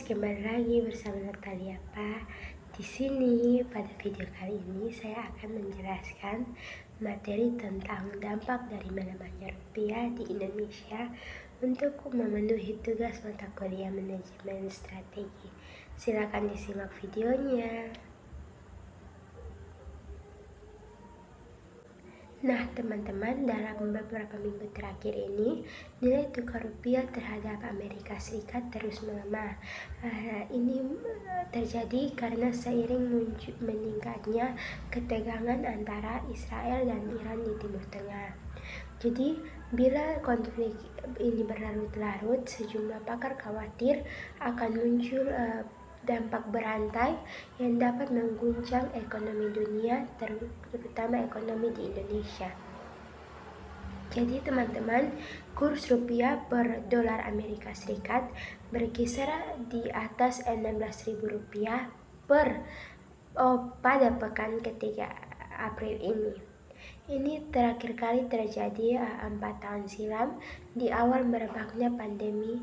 kembali lagi bersama Natalia Pa. Di sini pada video kali ini saya akan menjelaskan materi tentang dampak dari melemahnya rupiah di Indonesia untuk memenuhi tugas mata kuliah manajemen strategi. Silakan disimak videonya. Nah teman-teman, dalam beberapa minggu terakhir ini nilai tukar rupiah terhadap Amerika Serikat terus melemah. Ini terjadi karena seiring meningkatnya ketegangan antara Israel dan Iran di Timur Tengah. Jadi bila konflik ini berlarut-larut, sejumlah pakar khawatir akan muncul dampak berantai yang dapat mengguncang ekonomi dunia, terutama ekonomi di Indonesia. Jadi teman-teman, kurs rupiah per dolar Amerika Serikat berkisar di atas Rp16.000 pada pekan ketiga April ini. Ini terakhir kali terjadi 4 tahun silam di awal merebaknya pandemi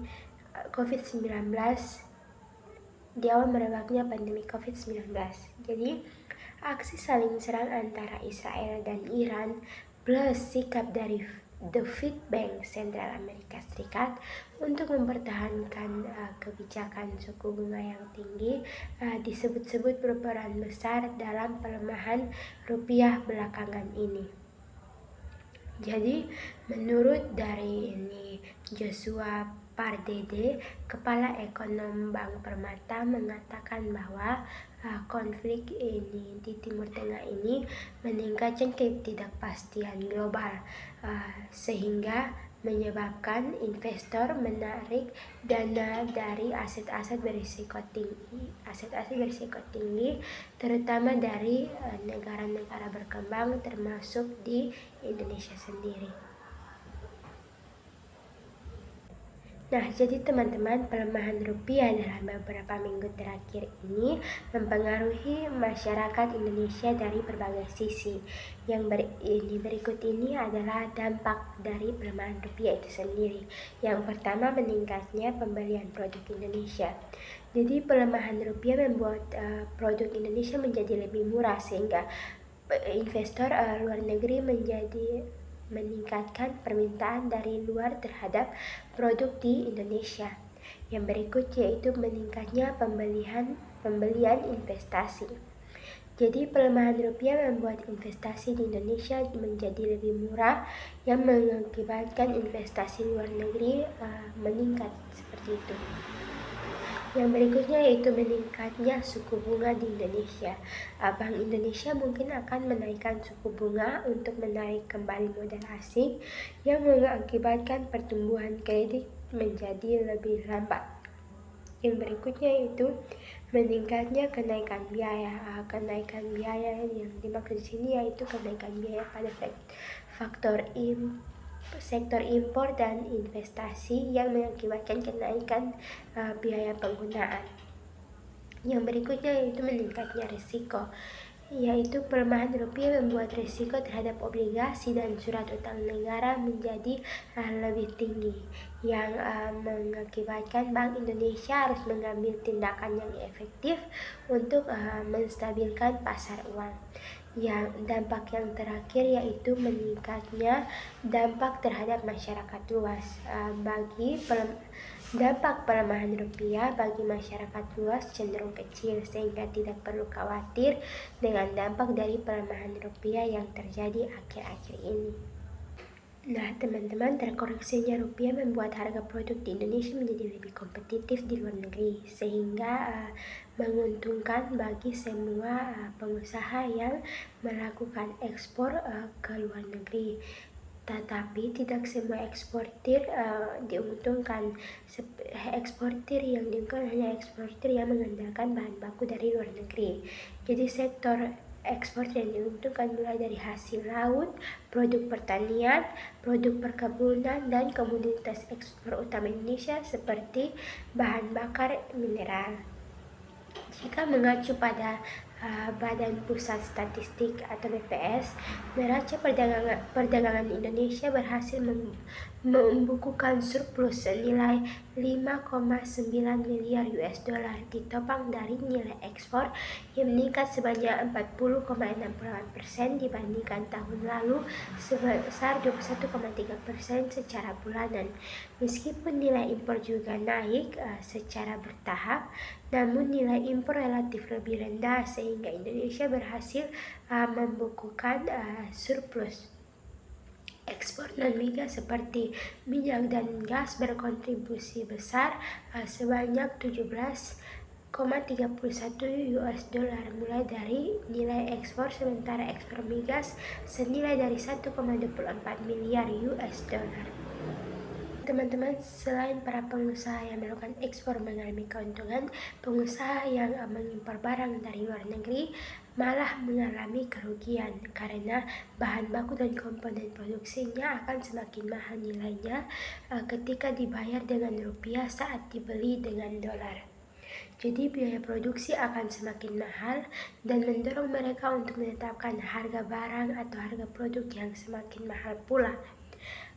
COVID-19. Jadi, aksi saling serang antara Israel dan Iran plus sikap dari The Fed Bank Sentral Amerika Serikat untuk mempertahankan kebijakan suku bunga yang tinggi disebut-sebut berperan besar dalam pelemahan rupiah belakangan ini. Jadi, menurut dari Joshua Pardede, Kepala Ekonom Bank Permata, mengatakan bahwa konflik ini di Timur Tengah ini meningkatkan ketidakpastian global sehingga menyebabkan investor menarik dana dari aset-aset berisiko tinggi, terutama dari negara-negara berkembang termasuk di Indonesia sendiri. Nah, jadi teman-teman, pelemahan rupiah dalam beberapa minggu terakhir ini mempengaruhi masyarakat Indonesia dari berbagai sisi. Berikut ini adalah dampak dari pelemahan rupiah itu sendiri. Yang pertama, meningkatnya pembelian produk Indonesia. Jadi pelemahan rupiah membuat produk Indonesia menjadi lebih murah sehingga investor luar negeri meningkatkan permintaan dari luar terhadap produk di Indonesia. Yang berikut yaitu meningkatnya pembelian investasi. Jadi pelemahan rupiah membuat investasi di Indonesia menjadi lebih murah yang mengakibatkan investasi luar negeri meningkat seperti itu. Yang berikutnya yaitu meningkatnya suku bunga di Indonesia. Bank Indonesia mungkin akan menaikkan suku bunga untuk menarik kembali modal asing yang mengakibatkan pertumbuhan kredit menjadi lebih lambat. Yang berikutnya yaitu meningkatnya kenaikan biaya. Kenaikan biaya yang dimaksud di sini yaitu kenaikan biaya pada sektor impor dan investasi yang mengakibatkan kenaikan biaya penggunaan. Yang berikutnya yaitu meningkatnya risiko, yaitu pelemahan rupiah membuat risiko terhadap obligasi dan surat utang negara menjadi lebih tinggi, yang mengakibatkan Bank Indonesia harus mengambil tindakan yang efektif untuk menstabilkan pasar uang. Yang dampak yang terakhir yaitu meningkatnya dampak terhadap masyarakat luas. Dampak pelemahan rupiah bagi masyarakat luas cenderung kecil sehingga tidak perlu khawatir dengan dampak dari pelemahan rupiah yang terjadi akhir-akhir ini. Nah teman-teman, terkoreksinya rupiah membuat harga produk di Indonesia menjadi lebih kompetitif di luar negeri sehingga menguntungkan bagi semua pengusaha yang melakukan ekspor ke luar negeri. Tetapi tidak semua eksportir diuntungkan. Eksportir yang diuntungkan hanya eksportir yang mengandalkan bahan baku dari luar negeri. Jadi sektor ekspor yang diuntungkan mulai dari hasil laut, produk pertanian, produk perkebunan, dan komoditas ekspor utama Indonesia seperti bahan bakar mineral. Jika mengacu pada Badan Pusat Statistik atau BPS, neraca perdagangan Indonesia berhasil membukukan surplus senilai 5,9 miliar US dollar, ditopang dari nilai ekspor yang meningkat sebanyak 40,68% dibandingkan tahun lalu, sebesar 21,3% secara bulanan. Meskipun nilai impor juga naik secara bertahap, namun nilai impor relatif lebih rendah sehingga Indonesia berhasil membukukan surplus. Ekspor non-migas seperti minyak dan gas berkontribusi besar sebanyak 17,31 US dollar mulai dari nilai ekspor, sementara ekspor migas senilai dari 1,24 miliar US dollar. Teman-teman, selain para pengusaha yang melakukan ekspor mengalami keuntungan, pengusaha yang mengimpor barang dari luar negeri malah mengalami kerugian karena bahan baku dan komponen produksinya akan semakin mahal nilainya ketika dibayar dengan rupiah saat dibeli dengan dolar. Jadi biaya produksi akan semakin mahal dan mendorong mereka untuk menetapkan harga barang atau harga produk yang semakin mahal pula.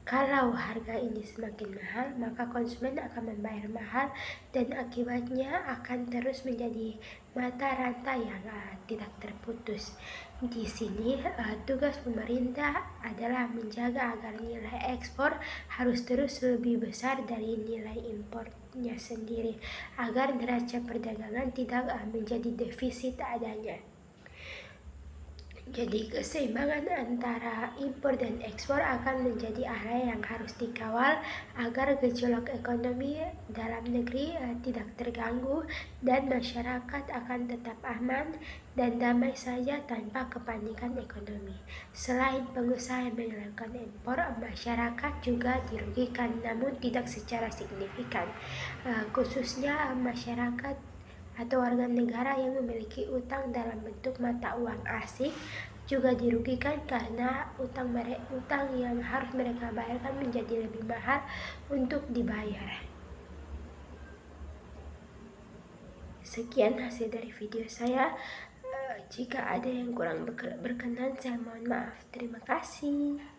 Kalau harga ini semakin mahal, maka konsumen akan membayar mahal dan akibatnya akan terus menjadi mata rantai yang tidak terputus. Di sini tugas pemerintah adalah menjaga agar nilai ekspor harus terus lebih besar dari nilai impornya sendiri, agar neraca perdagangan tidak menjadi defisit adanya. Jadi keseimbangan antara impor dan ekspor akan menjadi area yang harus dikawal agar gejolak ekonomi dalam negeri tidak terganggu dan masyarakat akan tetap aman dan damai saja tanpa kepanikan ekonomi. Selain pengusaha yang melakukan impor, masyarakat juga dirugikan namun tidak secara signifikan, khususnya masyarakat atau warga negara yang memiliki utang dalam bentuk mata uang asing juga dirugikan karena utang yang harus mereka bayarkan menjadi lebih mahal untuk dibayar. Sekian hasil dari video saya. Jika ada yang kurang berkenan, saya mohon maaf. Terima kasih.